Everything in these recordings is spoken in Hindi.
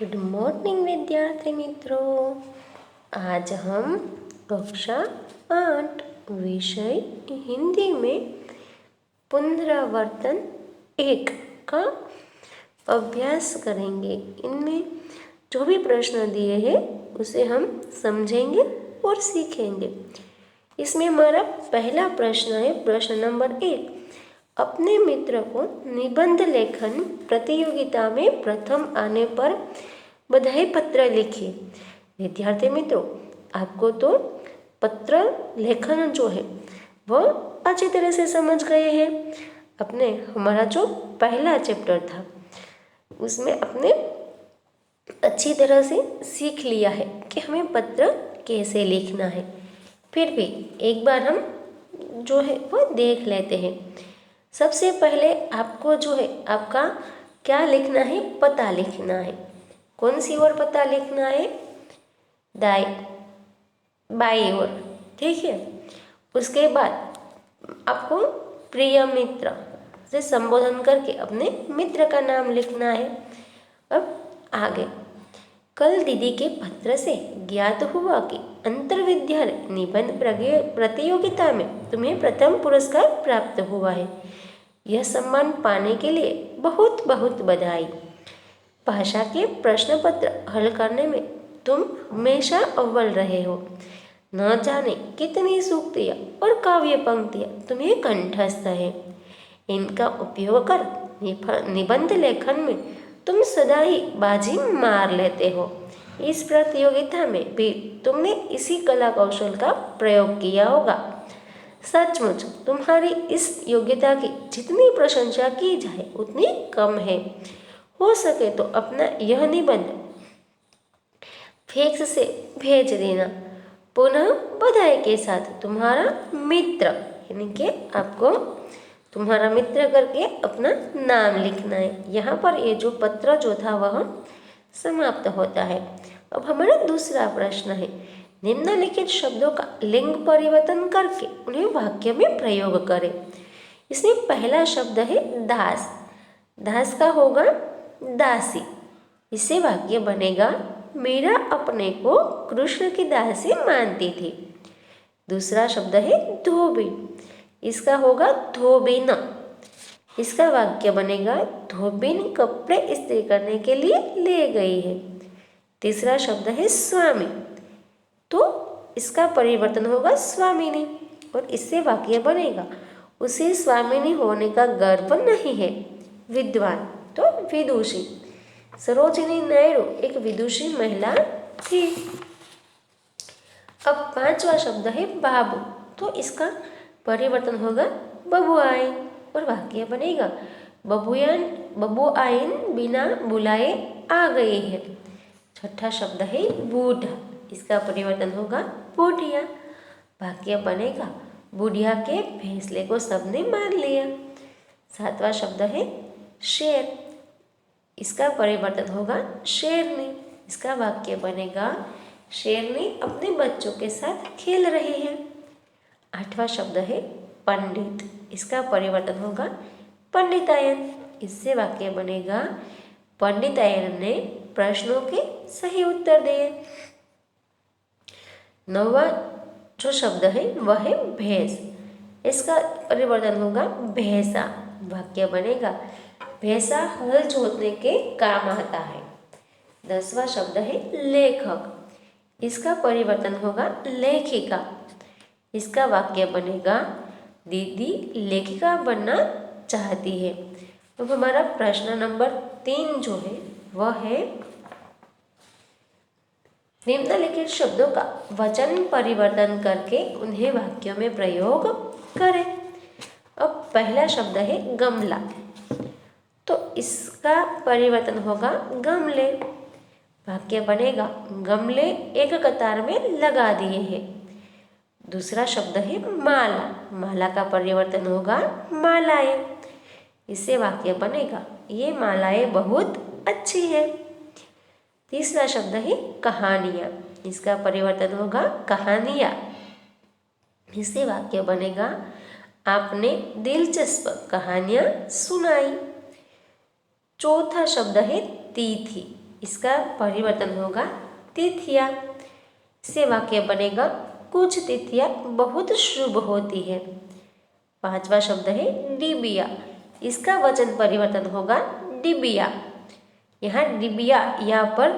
गुड मॉर्निंग विद्यार्थी मित्रों। आज हम कक्षा 8 विषय हिंदी में पुनरावर्तन 1 का अभ्यास करेंगे। इनमें जो भी प्रश्न दिए हैं उसे हम समझेंगे और सीखेंगे। इसमें हमारा पहला प्रश्न है, प्रश्न नंबर 1। अपने मित्र को निबंध लेखन प्रतियोगिता में प्रथम आने पर बधाई पत्र लिखिए। विद्यार्थी मित्रों, आपको तो पत्र लेखन जो है वह अच्छी तरह से समझ गए हैं। अपने हमारा जो पहला चैप्टर था उसमें अपने अच्छी तरह से सीख लिया है कि हमें पत्र कैसे लिखना है। फिर भी एक बार हम जो है वह देख लेते हैं। सबसे पहले आपको जो है आपका क्या लिखना है, पता लिखना है। कौन सी ओर पता लिखना है? दाई बाई ओर, ठीक है। उसके बाद आपको प्रिय मित्र से संबोधन करके अपने मित्र का नाम लिखना है। अब आगे, कल दीदी के पत्र से ज्ञात हुआ कि अंतर विद्यालय निबंध प्रतियोगिता में तुम्हें प्रथम पुरस्कार प्राप्त हुआ है। यह सम्मान पाने के लिए बहुत बहुत बधाई। भाषा के प्रश्न पत्र हल करने में तुम हमेशा अव्वल रहे हो। न जाने कितनी सूक्तियाँ और काव्य पंक्तियाँ तुम्हें कंठस्थ है। इनका उपयोग कर निबंध लेखन में तुम सदा ही बाजी मार लेते हो। इस प्रतियोगिता में भी तुमने इसी कला कौशल का प्रयोग किया होगा। सचमुच तुम्हारी इस योग्यता की जितनी प्रशंसा की जाए उतनी कम है। हो सके तो अपना यह निबंध फैक्स से भेज देना। पुनः बधाई के साथ तुम्हारा मित्र, यानी कि आपको तुम्हारा मित्र करके अपना नाम लिखना है। यहाँ पर ये जो पत्र जो था वह समाप्त होता है। अब हमारा दूसरा प्रश्न है, निम्नलिखित शब्दों का लिंग परिवर्तन करके उन्हें वाक्य में प्रयोग करें। इसमें पहला शब्द है दास। दास का होगा दासी। इससे वाक्य बनेगा, मेरा अपने को कृष्ण की दासी मानती थी। दूसरा शब्द है धोबी। इसका होगा धोबिन। इसका वाक्य बनेगा, धोबिन कपड़े इस्त्री करने के लिए ले गई है। तीसरा शब्द है स्वामी, तो इसका परिवर्तन होगा स्वामिनी और इससे वाक्य बनेगा, उसे स्वामिनी होने का गर्व नहीं है। विद्वान तो विदुषी। सरोजिनी नायडू एक विदुषी महिला थी। अब पांचवा शब्द है बाबू, तो इसका परिवर्तन होगा बबुआइन और वाक्य बनेगा, बबुआइन बिना बुलाए आ गई है। छठा शब्द है बूढ़ा। इसका परिवर्तन होगा बूढ़िया। वाक्य बनेगा, बूढ़िया के फैसले को सबने मान लिया। सातवां शब्द है शेर। इसका परिवर्तन होगा शेरनी। इसका वाक्य बनेगा, शेरनी अपने बच्चों के साथ खेल रही है। आठवां शब्द है पंडित। इसका परिवर्तन होगा पंडितायन। इससे वाक्य बनेगा, पंडितायन ने प्रश्नों के सही उत्तर दिए। नौवां जो शब्द है वह है भैंस। इसका परिवर्तन होगा भैंसा। वाक्य बनेगा, भैंसा हल जोतने के काम आता है। 10वां शब्द है लेखक। इसका परिवर्तन होगा लेखिका। इसका वाक्य बनेगा, दीदी लेखिका बनना चाहती है। अब हमारा प्रश्न नंबर 3 जो है वह है, निम्नलिखित शब्दों का वचन परिवर्तन करके उन्हें वाक्यों में प्रयोग करें। अब पहला शब्द है गमला, तो इसका परिवर्तन होगा गमले। वाक्य बनेगा, गमले एक कतार में लगा दिए हैं। दूसरा शब्द है माला। माला का परिवर्तन होगा मालाएं। इससे वाक्य बनेगा, ये मालाएं बहुत अच्छी है। तीसरा शब्द है कहानियाँ। इसका परिवर्तन होगा कहानियाँ। इससे वाक्य बनेगा, आपने दिलचस्प कहानियाँ सुनाई। चौथा शब्द है तिथि। इसका परिवर्तन होगा तिथियां। इससे वाक्य बनेगा कुछ तिथियां बहुत शुभ होती है। पांचवा शब्द है डिबिया। इसका वचन परिवर्तन होगा डिबिया। यहाँ डिबिया यहाँ पर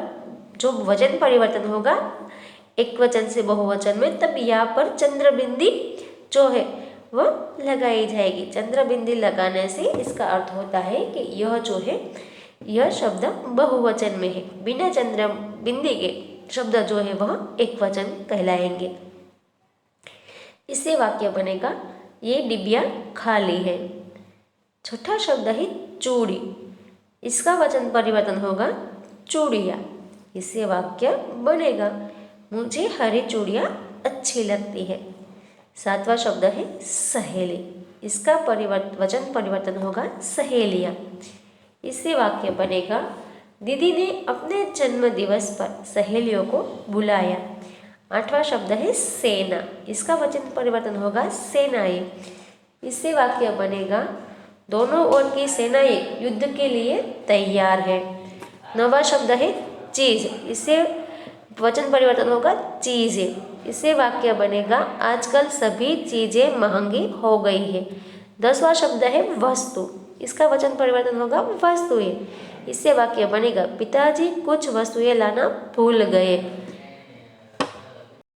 जो वचन परिवर्तन होगा एक वचन से बहुवचन में, तब यहाँ पर चंद्र बिंदी जो है वह लगाई जाएगी। चंद्र बिंदी लगाने से इसका अर्थ होता है कि यह जो है यह शब्द बहुवचन में है। बिना चंद्र बिंदी के शब्द जो है वह एक वचन कहलाएंगे। इससे वाक्य बनेगा ये डिबिया खाली है। छठा शब्द है चूड़ी। इसका वचन परिवर्तन होगा चूड़िया। इससे वाक्य बनेगा मुझे हरी चूड़ियाँ अच्छी लगती है। सातवां शब्द है सहेली। इसका वचन परिवर्तन होगा सहेलियाँ। इससे वाक्य बनेगा दीदी ने अपने जन्म दिवस पर सहेलियों को बुलाया। आठवां शब्द है सेना। इसका वचन परिवर्तन होगा सेनाएं। इससे वाक्य बनेगा दोनों ओर की सेनाएं युद्ध के लिए तैयार है। नौवां शब्द है चीज। इससे वचन परिवर्तन होगा चीजें। इससे वाक्य बनेगा आजकल सभी चीजें महंगी हो गई है। 10वां शब्द है वस्तु। इसका वचन परिवर्तन होगा वस्तुएं। इससे वाक्य बनेगा पिताजी कुछ वस्तुएं लाना भूल गए।